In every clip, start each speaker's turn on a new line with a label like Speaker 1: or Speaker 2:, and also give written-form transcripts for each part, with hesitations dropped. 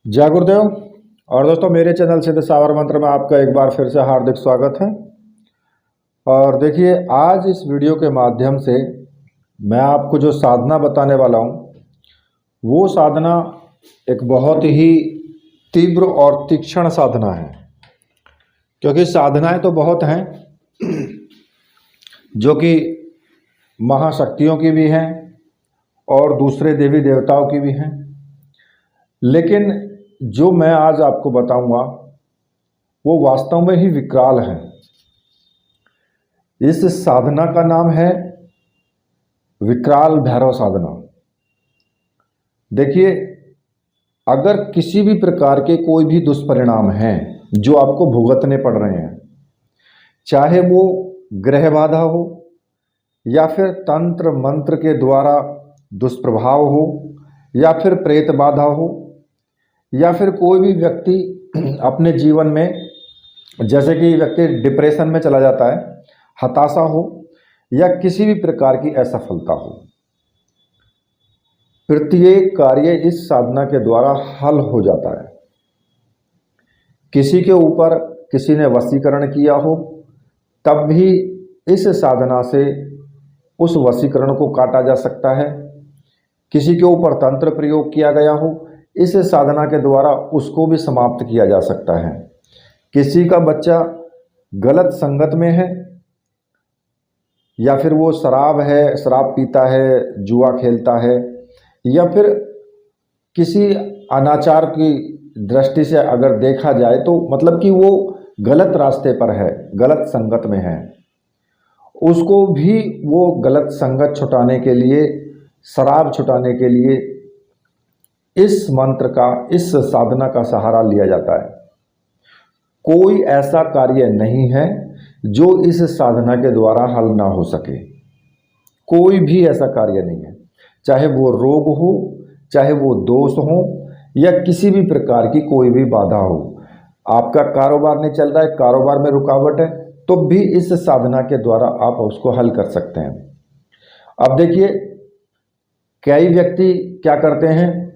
Speaker 1: जय गुरुदेव। और दोस्तों, मेरे चैनल सिद्ध सावर मंत्र में आपका एक बार फिर से हार्दिक स्वागत है। और देखिए, आज इस वीडियो के माध्यम से मैं आपको जो साधना बताने वाला हूँ वो साधना एक बहुत ही तीव्र और तीक्ष्ण साधना है। क्योंकि साधनाएं तो बहुत हैं जो कि महाशक्तियों की भी हैं और दूसरे देवी देवताओं की भी हैं, लेकिन जो मैं आज आपको बताऊंगा वो वास्तव में ही विकराल है। इस साधना का नाम है विकराल भैरव साधना। देखिए, अगर किसी भी प्रकार के कोई भी दुष्परिणाम हैं जो आपको भुगतने पड़ रहे हैं, चाहे वो ग्रह बाधा हो या फिर तंत्र मंत्र के द्वारा दुष्प्रभाव हो या फिर प्रेत बाधा हो या फिर कोई भी व्यक्ति अपने जीवन में, जैसे कि व्यक्ति डिप्रेशन में चला जाता है, हताशा हो या किसी भी प्रकार की असफलता हो, प्रत्येक कार्य इस साधना के द्वारा हल हो जाता है। किसी के ऊपर किसी ने वशीकरण किया हो तब भी इस साधना से उस वशीकरण को काटा जा सकता है। किसी के ऊपर तंत्र प्रयोग किया गया हो, इस साधना के द्वारा उसको भी समाप्त किया जा सकता है। किसी का बच्चा गलत संगत में है या फिर वो शराब पीता है, जुआ खेलता है या फिर किसी अनाचार की दृष्टि से अगर देखा जाए तो मतलब कि वो गलत रास्ते पर है, गलत संगत में है, उसको भी वो गलत संगत छुटाने के लिए, शराब छुटाने के लिए इस मंत्र का, इस साधना का सहारा लिया जाता है। कोई ऐसा कार्य नहीं है जो इस साधना के द्वारा हल ना हो सके। कोई भी ऐसा कार्य नहीं है, चाहे वो रोग हो, चाहे वो दोष हो या किसी भी प्रकार की कोई भी बाधा हो। आपका कारोबार नहीं चल रहा है, कारोबार में रुकावट है, तो भी इस साधना के द्वारा आप उसको हल कर सकते हैं। अब देखिए, कई व्यक्ति क्या करते हैं,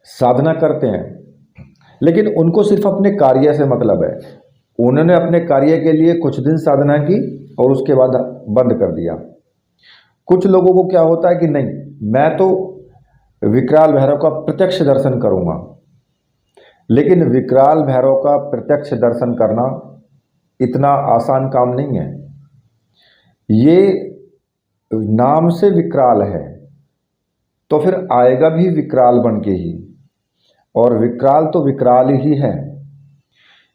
Speaker 1: साधना करते हैं लेकिन उनको सिर्फ अपने कार्य से मतलब है। उन्होंने अपने कार्य के लिए कुछ दिन साधना की और उसके बाद बंद कर दिया। कुछ लोगों को क्या होता है कि नहीं, मैं तो विकराल भैरव का प्रत्यक्ष दर्शन करूंगा। लेकिन विकराल भैरव का प्रत्यक्ष दर्शन करना इतना आसान काम नहीं है। ये नाम से विकराल है तो फिर आएगा भी विकराल बन के ही, और विकराल तो विकराल ही है।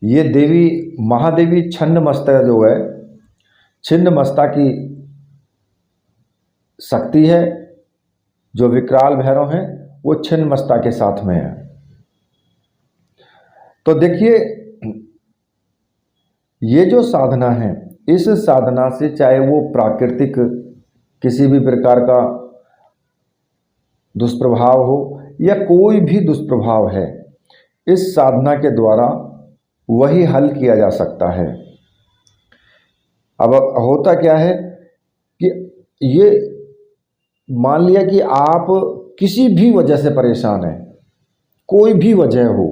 Speaker 1: ये देवी महादेवी छिन्नमस्ता जो है, छिन्नमस्ता की शक्ति है। जो विकराल भैरव हैं वो छिन्नमस्ता के साथ में है। तो देखिए, ये जो साधना है, इस साधना से चाहे वो प्राकृतिक किसी भी प्रकार का दुष्प्रभाव हो या कोई भी दुष्प्रभाव है, इस साधना के द्वारा वही हल किया जा सकता है। अब होता क्या है कि ये मान लिया कि आप किसी भी वजह से परेशान हैं, कोई भी वजह हो,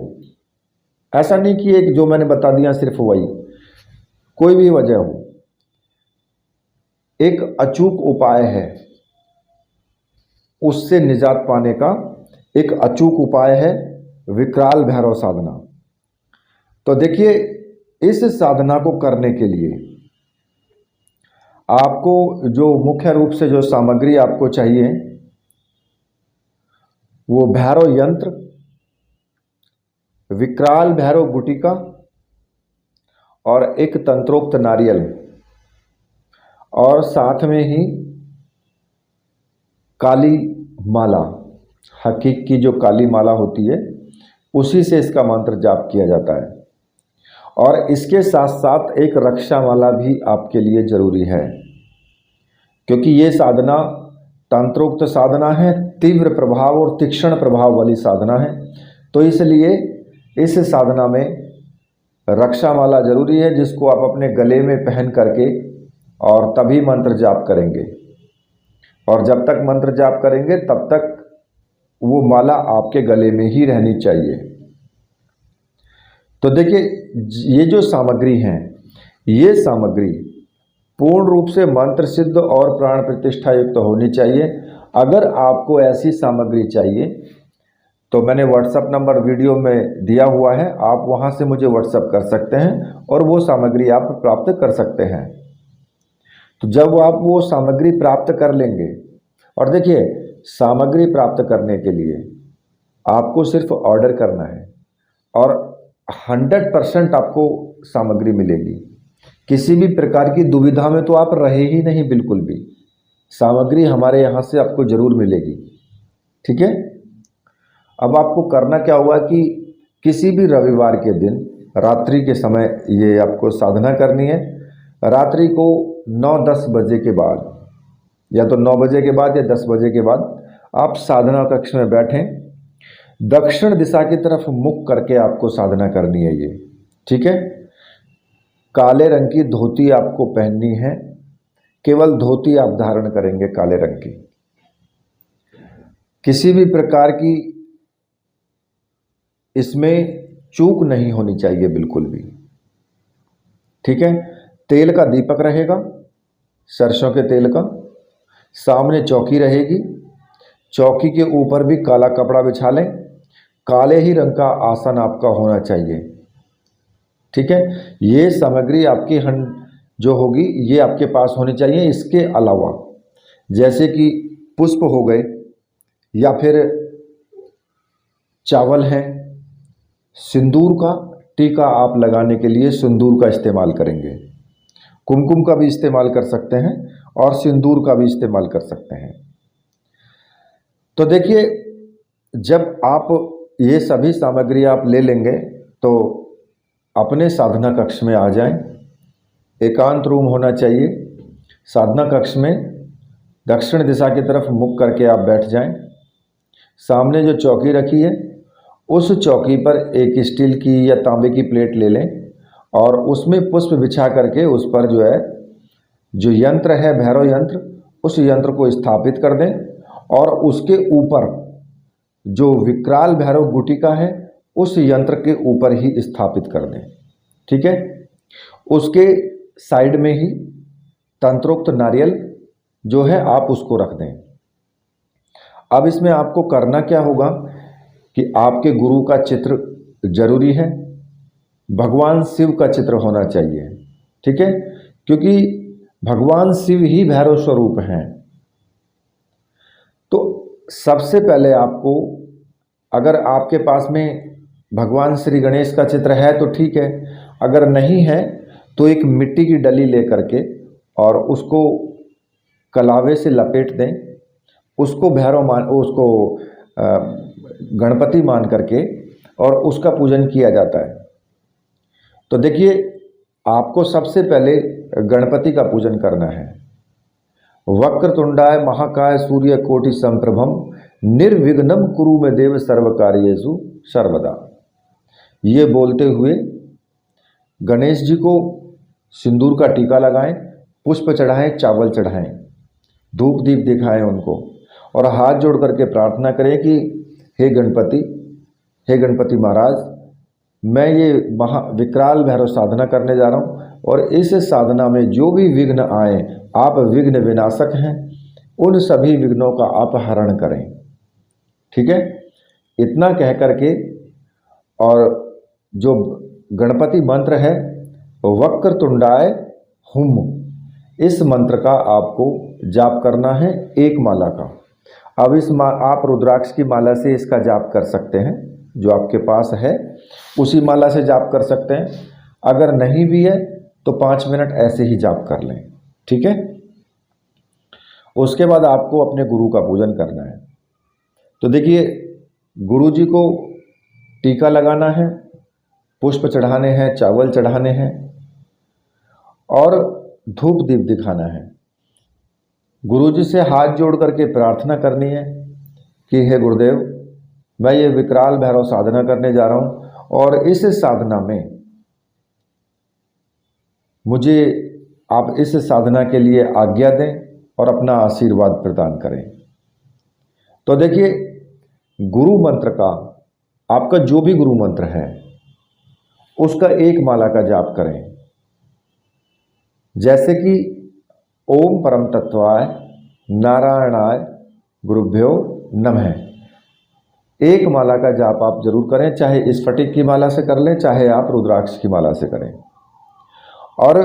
Speaker 1: ऐसा नहीं कि एक जो मैंने बता दिया सिर्फ वही, कोई भी वजह हो, एक अचूक उपाय है। उससे निजात पाने का एक अचूक उपाय है विकराल भैरव साधना। तो देखिए, इस साधना को करने के लिए आपको जो मुख्य रूप से जो सामग्री आपको चाहिए वो भैरव यंत्र, विकराल भैरव गुटिका और एक तंत्रोक्त नारियल, और साथ में ही काली माला, हकीक की जो काली माला होती है उसी से इसका मंत्र जाप किया जाता है। और इसके साथ साथ एक रक्षा माला भी आपके लिए जरूरी है, क्योंकि ये साधना तंत्रोक्त साधना है, तीव्र प्रभाव और तीक्ष्ण प्रभाव वाली साधना है। तो इसलिए इस साधना में रक्षा माला जरूरी है, जिसको आप अपने गले में पहन करके और तभी मंत्र जाप करेंगे। और जब तक मंत्र जाप करेंगे तब तक वो माला आपके गले में ही रहनी चाहिए। तो देखिए, ये जो सामग्री हैं, ये सामग्री पूर्ण रूप से मंत्र सिद्ध और प्राण प्रतिष्ठा युक्त होनी चाहिए। अगर आपको ऐसी सामग्री चाहिए तो मैंने व्हाट्सएप नंबर वीडियो में दिया हुआ है, आप वहां से मुझे व्हाट्सएप कर सकते हैं और वो सामग्री आप प्राप्त कर सकते हैं। तो जब आप वो सामग्री प्राप्त कर लेंगे, और देखिए सामग्री प्राप्त करने के लिए आपको सिर्फ ऑर्डर करना है और 100% आपको सामग्री मिलेगी। किसी भी प्रकार की दुविधा में तो आप रहे ही नहीं, बिल्कुल भी। सामग्री हमारे यहाँ से आपको ज़रूर मिलेगी, ठीक है। अब आपको करना क्या होगा कि किसी भी रविवार के दिन रात्रि के समय ये आपको साधना करनी है। रात्रि को 9-10 बजे के बाद, या तो 9 बजे के बाद या 10 बजे के बाद आप साधना कक्ष में बैठें। दक्षिण दिशा की तरफ मुख करके आपको साधना करनी है ये, ठीक है। काले रंग की धोती आपको पहननी है, केवल धोती आप धारण करेंगे काले रंग की। किसी भी प्रकार की इसमें चूक नहीं होनी चाहिए, बिल्कुल भी, ठीक है। तेल का दीपक रहेगा, सरसों के तेल का। सामने चौकी रहेगी, चौकी के ऊपर भी काला कपड़ा बिछा लें। काले ही रंग का आसन आपका होना चाहिए, ठीक है। ये सामग्री आपकी जो होगी ये आपके पास होनी चाहिए। इसके अलावा जैसे कि पुष्प हो गए, या फिर चावल हैं, सिंदूर का टीका आप लगाने के लिए सिंदूर का इस्तेमाल करेंगे। कुमकुम का भी इस्तेमाल कर सकते हैं और सिंदूर का भी इस्तेमाल कर सकते हैं। तो देखिए, जब आप ये सभी सामग्री आप ले लेंगे तो अपने साधना कक्ष में आ जाएं। एकांत रूम होना चाहिए। साधना कक्ष में दक्षिण दिशा की तरफ मुख करके आप बैठ जाएं। सामने जो चौकी रखी है उस चौकी पर एक स्टील की या तांबे की प्लेट ले लें और उसमें पुष्प बिछा करके उस पर जो यंत्र है, भैरव यंत्र, उस यंत्र को स्थापित कर दें और उसके ऊपर जो विकराल भैरव गुटिका है उस यंत्र के ऊपर ही स्थापित कर दें, ठीक है। उसके साइड में ही तंत्रोक्त नारियल जो है आप उसको रख दें। अब इसमें आपको करना क्या होगा कि आपके गुरु का चित्र जरूरी है, भगवान शिव का चित्र होना चाहिए, ठीक है, क्योंकि भगवान शिव ही भैरव स्वरूप हैं। तो सबसे पहले आपको, अगर आपके पास में भगवान श्री गणेश का चित्र है तो ठीक है, अगर नहीं है तो एक मिट्टी की डली ले करके और उसको कलावे से लपेट दें। उसको उसको गणपति मान करके और उसका पूजन किया जाता है। तो देखिए, आपको सबसे पहले गणपति का पूजन करना है। वक्रतुंडाय महाकाय सूर्य कोटि संप्रभम निर्विघ्नं कुरु मे देव सर्व कार्येषु सर्वदा। ये बोलते हुए गणेश जी को सिंदूर का टीका लगाएं, पुष्प चढ़ाएं, चावल चढ़ाएं, धूप दीप दिखाएं उनको और हाथ जोड़ करके प्रार्थना करें कि हे गणपति महाराज, मैं ये विकराल भैरव साधना करने जा रहा हूँ और इस साधना में जो भी विघ्न आए, आप विघ्न विनाशक हैं, उन सभी विघ्नों का आप हरण करें, ठीक है। इतना कह करके, और जो गणपति मंत्र है वक्रतुंडाय हुम, इस मंत्र का आपको जाप करना है, एक माला का। अब आप रुद्राक्ष की माला से इसका जाप कर सकते हैं, जो आपके पास है उसी माला से जाप कर सकते हैं। अगर नहीं भी है तो 5 मिनट ऐसे ही जाप कर लें, ठीक है। उसके बाद आपको अपने गुरु का पूजन करना है। तो देखिए, गुरु जी को टीका लगाना है, पुष्प चढ़ाने हैं, चावल चढ़ाने हैं और धूप दीप दिखाना है। गुरु जी से हाथ जोड़ करके प्रार्थना करनी है कि हे गुरुदेव, मैं ये विकराल भैरव साधना करने जा रहा हूँ और इस साधना में मुझे आप इस साधना के लिए आज्ञा दें और अपना आशीर्वाद प्रदान करें। तो देखिए, गुरु मंत्र का, आपका जो भी गुरु मंत्र है उसका एक माला का जाप करें। जैसे कि ओम परम तत्वाय नारायणाय गुरुभ्यो नमः, एक माला का जाप आप जरूर करें, चाहे स्फटिक की माला से कर लें, चाहे आप रुद्राक्ष की माला से करें। और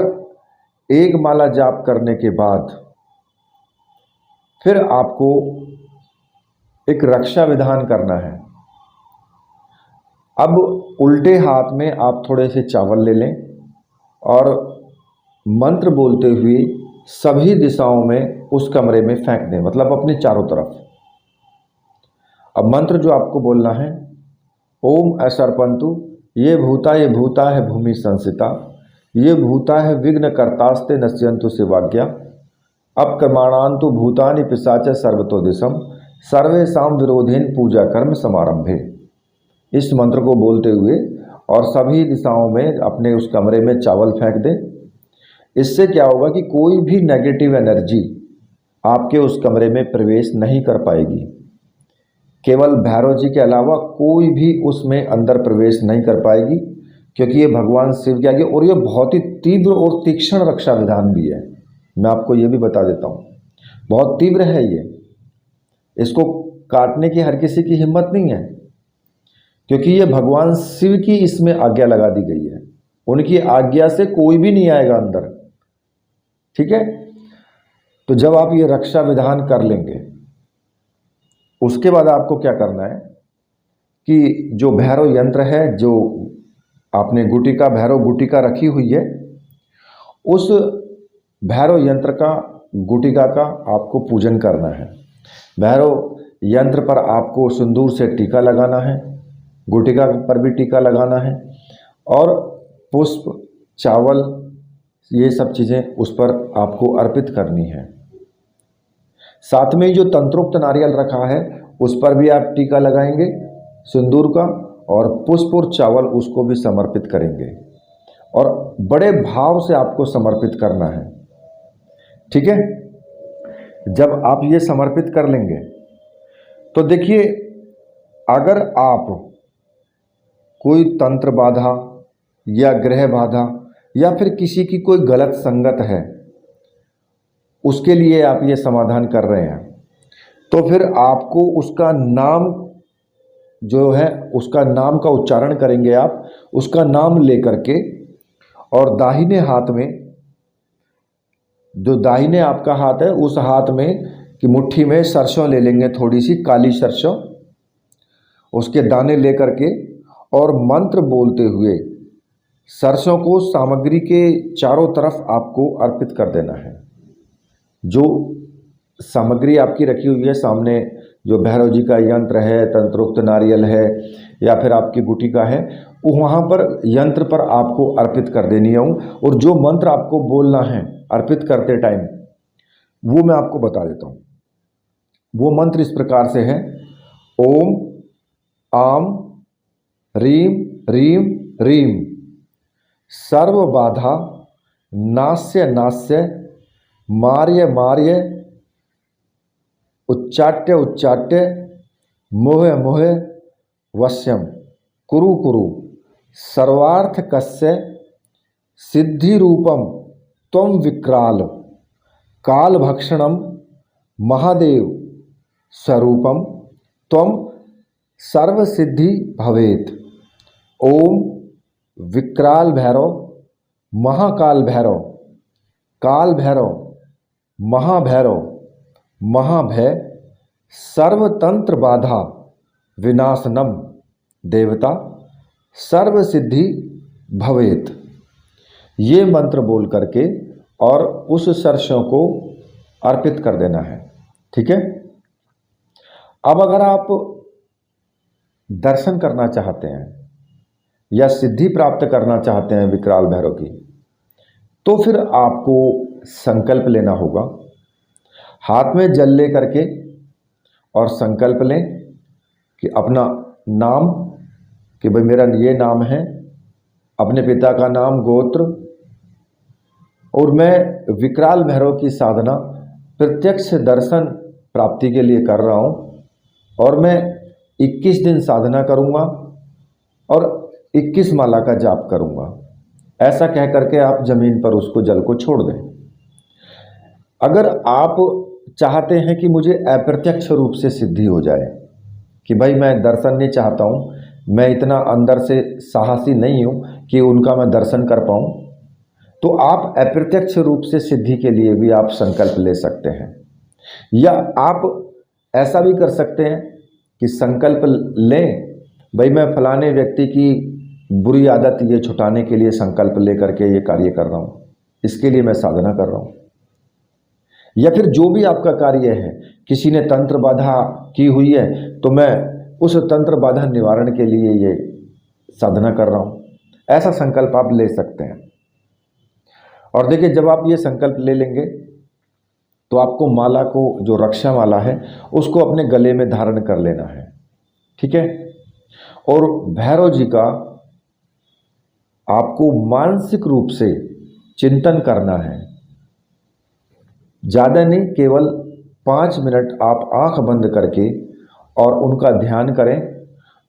Speaker 1: एक माला जाप करने के बाद फिर आपको एक रक्षा विधान करना है। अब उल्टे हाथ में आप थोड़े से चावल ले लें और मंत्र बोलते हुए सभी दिशाओं में उस कमरे में फेंक दें, मतलब अपने चारों तरफ। अब मंत्र जो आपको बोलना है, ओम असर्पंतु ये भूता है भूमि संसिता, ये भूता है विघ्न कर्तास्ते नश्यंतु शिवाज्ञा, अपक्रमाणांतु भूतानि पिशाच सर्वतो दिशम, सर्वेषां विरोधेन पूजा कर्म समारंभे। इस मंत्र को बोलते हुए और सभी दिशाओं में अपने उस कमरे में चावल फेंक दें। इससे क्या होगा कि कोई भी नेगेटिव एनर्जी आपके उस कमरे में प्रवेश नहीं कर पाएगी। केवल भैरव जी के अलावा कोई भी उसमें अंदर प्रवेश नहीं कर पाएगी, क्योंकि ये भगवान शिव के आगे, और ये बहुत ही तीव्र और तीक्ष्ण रक्षा विधान भी है। मैं आपको ये भी बता देता हूँ, बहुत तीव्र है ये, इसको काटने की हर किसी की हिम्मत नहीं है, क्योंकि ये भगवान शिव की इसमें आज्ञा लगा दी गई है। उनकी आज्ञा से कोई भी नहीं आएगा अंदर, ठीक है। तो जब आप ये रक्षा विधान कर लेंगे, उसके बाद आपको क्या करना है कि जो भैरव यंत्र है, जो आपने गुटिका, भैरव गुटिका रखी हुई है, उस भैरव यंत्र का, गुटिका का आपको पूजन करना है। भैरव यंत्र पर आपको सिंदूर से टीका लगाना है, गुटिका पर भी टीका लगाना है, और पुष्प, चावल, ये सब चीज़ें उस पर आपको अर्पित करनी है। साथ में जो तंत्रोक्त नारियल रखा है उस पर भी आप टीका लगाएंगे सिंदूर का, और पुष्प और चावल उसको भी समर्पित करेंगे, और बड़े भाव से आपको समर्पित करना है, ठीक है। जब आप ये समर्पित कर लेंगे तो देखिए, अगर आप कोई तंत्र बाधा या ग्रह बाधा या फिर किसी की कोई गलत संगत है, उसके लिए आप ये समाधान कर रहे हैं, तो फिर आपको उसका नाम जो है, उसका नाम का उच्चारण करेंगे आप, उसका नाम लेकर के, और दाहिने हाथ में, जो दाहिने आपका हाथ है, उस हाथ में की मुट्ठी में सरसों ले लेंगे, थोड़ी सी काली सरसों, उसके दाने लेकर के, और मंत्र बोलते हुए सरसों को सामग्री के चारों तरफ आपको अर्पित कर देना है। जो सामग्री आपकी रखी हुई है सामने, जो भैरव जी का यंत्र है, तंत्रोक्त नारियल है, या फिर आपकी गुटिका है, वहाँ पर यंत्र पर आपको अर्पित कर देनी है। और जो मंत्र आपको बोलना है अर्पित करते टाइम, वो मैं आपको बता देता हूँ। वो मंत्र इस प्रकार से है, ओम आम रीम रीम रीम सर्व बाधा नास्य नास्य मार्य मार्य उच्चाट्य उच्चाट्य मोह मोह वश्यम कुरु कुरु सर्वार्थ कस्य सिद्धि रूपम त्वं विक्राल काल भक्षणम महादेव स्वरूपम त्वं सर्व सिद्धि भवेत। ओम विक्राल भैरव, महाकाल भैरव, काल भैरव, महाभैरव, महाभय, सर्वतंत्र बाधा विनाशनम देवता सर्व सिद्धि भवेत। ये मंत्र बोल करके और उस सरसों को अर्पित कर देना है, ठीक है। अब अगर आप दर्शन करना चाहते हैं या सिद्धि प्राप्त करना चाहते हैं विकराल भैरव की, तो फिर आपको संकल्प लेना होगा। हाथ में जल ले करके और संकल्प लें कि अपना नाम, कि भाई मेरा ये नाम है, अपने पिता का नाम, गोत्र, और मैं विकराल भैरव की साधना प्रत्यक्ष दर्शन प्राप्ति के लिए कर रहा हूँ, और मैं 21 दिन साधना करूँगा, और 21 माला का जाप करूँगा, ऐसा कह करके आप जमीन पर उसको जल को छोड़ दें। अगर आप चाहते हैं कि मुझे अप्रत्यक्ष रूप से सिद्धि हो जाए, कि भाई मैं दर्शन नहीं चाहता हूँ, मैं इतना अंदर से साहसी नहीं हूँ कि उनका मैं दर्शन कर पाऊँ, तो आप अप्रत्यक्ष रूप से सिद्धि के लिए भी आप संकल्प ले सकते हैं। या आप ऐसा भी कर सकते हैं कि संकल्प लें, भाई मैं फलाने व्यक्ति की बुरी आदत ये छुटाने के लिए संकल्प ले करके ये कार्य कर रहा हूँ, इसके लिए मैं साधना कर रहा हूँ। या फिर जो भी आपका कार्य है, किसी ने तंत्र बाधा की हुई है तो मैं उस तंत्र बाधा निवारण के लिए ये साधना कर रहा हूँ, ऐसा संकल्प आप ले सकते हैं। और देखिए, जब आप ये संकल्प ले लेंगे तो आपको माला को, जो रक्षा माला है, उसको अपने गले में धारण कर लेना है, ठीक है। और भैरव जी का आपको मानसिक रूप से चिंतन करना है, ज़्यादा नहीं, केवल 5 मिनट आप आंख बंद करके और उनका ध्यान करें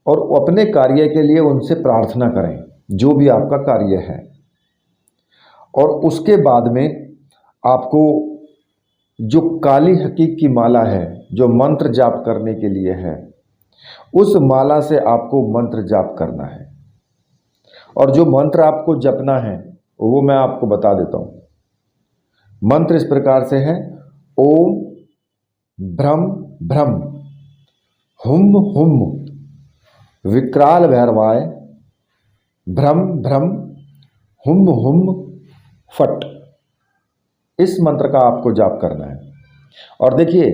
Speaker 1: और अपने कार्य के लिए उनसे प्रार्थना करें, जो भी आपका कार्य है। और उसके बाद में आपको जो काली हकीक की माला है, जो मंत्र जाप करने के लिए है, उस माला से आपको मंत्र जाप करना है। और जो मंत्र आपको जपना है वो मैं आपको बता देता हूँ। मंत्र इस प्रकार से है: ओम भ्रम भ्रम हुम हुम विकराल भैरवाय भ्रम भ्रम हुम हुम फट। इस मंत्र का आपको जाप करना है। और देखिए,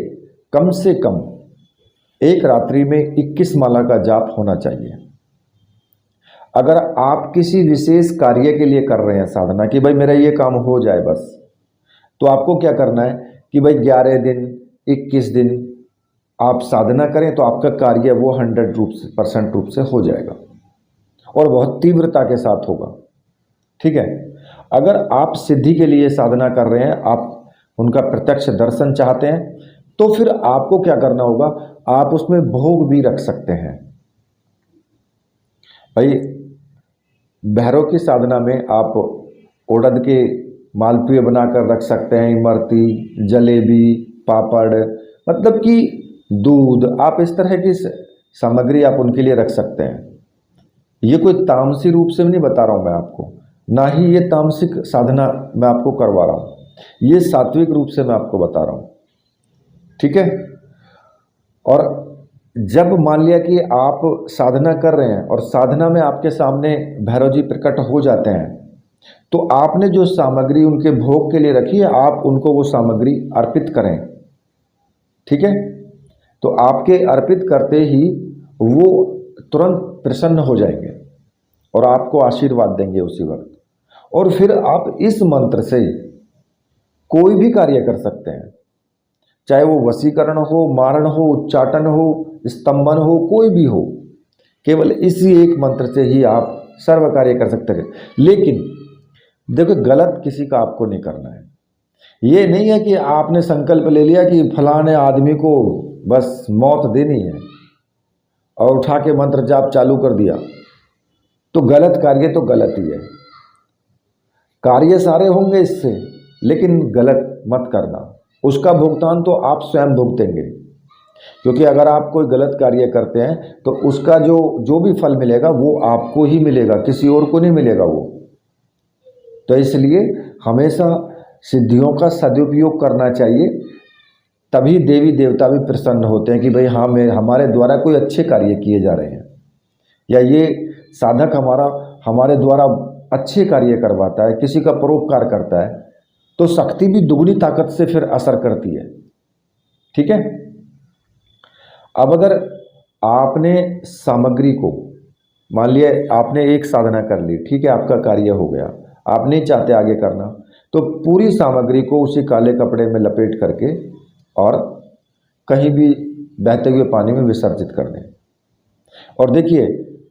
Speaker 1: कम से कम एक रात्रि में 21 माला का जाप होना चाहिए। अगर आप किसी विशेष कार्य के लिए कर रहे हैं साधना, कि भाई मेरा ये काम हो जाए बस, तो आपको क्या करना है कि भाई 11 दिन 21 दिन आप साधना करें तो आपका कार्य वो 100% रूप से हो जाएगा और बहुत तीव्रता के साथ होगा, ठीक है। अगर आप सिद्धि के लिए साधना कर रहे हैं, आप उनका प्रत्यक्ष दर्शन चाहते हैं, तो फिर आपको क्या करना होगा, आप उसमें भोग भी रख सकते हैं। भाई भैरव की साधना में आप उड़द के मालपुए बनाकर रख सकते हैं, इमरती, जलेबी, पापड़, मतलब कि दूध, आप इस तरह की सामग्री आप उनके लिए रख सकते हैं। ये कोई तामसी रूप से नहीं बता रहा हूँ मैं आपको, ना ही ये तामसिक साधना मैं आपको करवा रहा हूँ, ये सात्विक रूप से मैं आपको बता रहा हूँ, ठीक है। और जब मान लिया कि आप साधना कर रहे हैं और साधना में आपके सामने भैरव जी प्रकट हो जाते हैं, तो आपने जो सामग्री उनके भोग के लिए रखी है, आप उनको वो सामग्री अर्पित करें, ठीक है। तो आपके अर्पित करते ही वो तुरंत प्रसन्न हो जाएंगे और आपको आशीर्वाद देंगे उसी वक्त। और फिर आप इस मंत्र से कोई भी कार्य कर सकते हैं, चाहे वो वशीकरण हो, मारण हो, उच्चाटन हो, स्तंभन हो, कोई भी हो, केवल इसी एक मंत्र से ही आप सर्व कार्य कर सकते हैं। लेकिन देखो, गलत किसी का आपको नहीं करना है। ये नहीं है कि आपने संकल्प ले लिया कि फलाने आदमी को बस मौत देनी है और उठा के मंत्र जाप चालू कर दिया, तो गलत कार्य तो गलत ही है। कार्य सारे होंगे इससे, लेकिन गलत मत करना। उसका भुगतान तो आप स्वयं भुगतेंगे, क्योंकि अगर आप कोई गलत कार्य करते हैं तो उसका जो भी फल मिलेगा वो आपको ही मिलेगा, किसी और को नहीं मिलेगा वो। तो इसलिए हमेशा सिद्धियों का सदुपयोग करना चाहिए, तभी देवी देवता भी प्रसन्न होते हैं कि भाई हाँ, हमारे द्वारा कोई अच्छे कार्य किए जा रहे हैं, या ये साधक हमारे द्वारा अच्छे कार्य करवाता है, किसी का परोपकार करता है, तो शक्ति भी दुगनी ताकत से फिर असर करती है, ठीक है। अब अगर आपने सामग्री को, मान लिया आपने एक साधना कर ली, ठीक है, आपका कार्य हो गया, आप नहीं चाहते आगे करना, तो पूरी सामग्री को उसी काले कपड़े में लपेट करके और कहीं भी बहते हुए पानी में विसर्जित कर दें। और देखिए,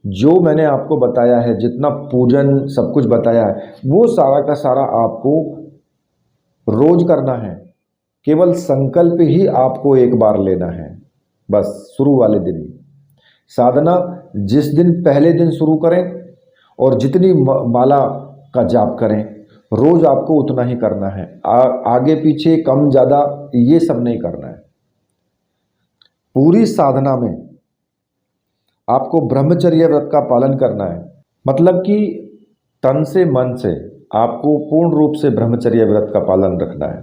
Speaker 1: जो मैंने आपको बताया है, जितना पूजन सब कुछ बताया है, वो सारा का सारा आपको रोज करना है। केवल संकल्प ही आपको एक बार लेना है, बस शुरू वाले दिन ही। साधना जिस दिन पहले दिन शुरू करें और जितनी माला का जाप करें, रोज आपको उतना ही करना है। आगे पीछे कम ज़्यादा ये सब नहीं करना है। पूरी साधना में आपको ब्रह्मचर्य व्रत का पालन करना है, मतलब कि तन से मन से आपको पूर्ण रूप से ब्रह्मचर्य व्रत का पालन रखना है।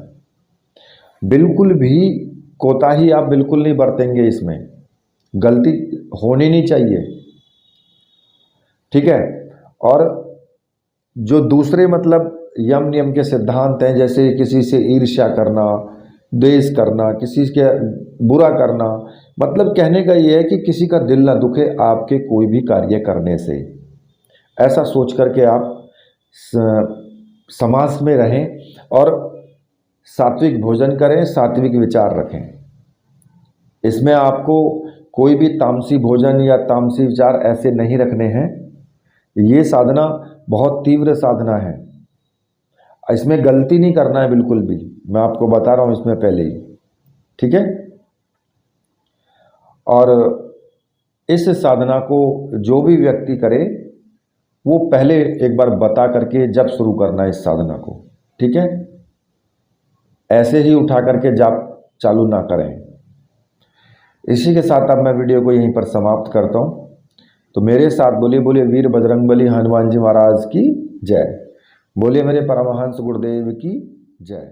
Speaker 1: बिल्कुल भी कोताही आप बिल्कुल नहीं बरतेंगे, इसमें गलती होनी नहीं चाहिए, ठीक है। और जो दूसरे मतलब यम नियम के सिद्धांत हैं, जैसे किसी से ईर्ष्या करना, द्वेष करना, किसी के बुरा करना, मतलब कहने का ये है कि किसी का दिल ना दुखे आपके कोई भी कार्य करने से, ऐसा सोच करके आप समाज में रहें और सात्विक भोजन करें, सात्विक विचार रखें। इसमें आपको कोई भी तामसी भोजन या तामसी विचार ऐसे नहीं रखने हैं। ये साधना बहुत तीव्र साधना है, इसमें गलती नहीं करना है बिल्कुल भी, मैं आपको बता रहा हूँ इसमें पहले ही, ठीक है। और इस साधना को जो भी व्यक्ति करे वो पहले एक बार बता करके जब शुरू करना है इस साधना को, ठीक है। ऐसे ही उठा करके जाप चालू ना करें। इसी के साथ अब मैं वीडियो को यहीं पर समाप्त करता हूँ। तो मेरे साथ बोलिए, बोलिए वीर बजरंगबली हनुमान जी महाराज की जय, बोलिए मेरे परमहंस गुरुदेव की जय।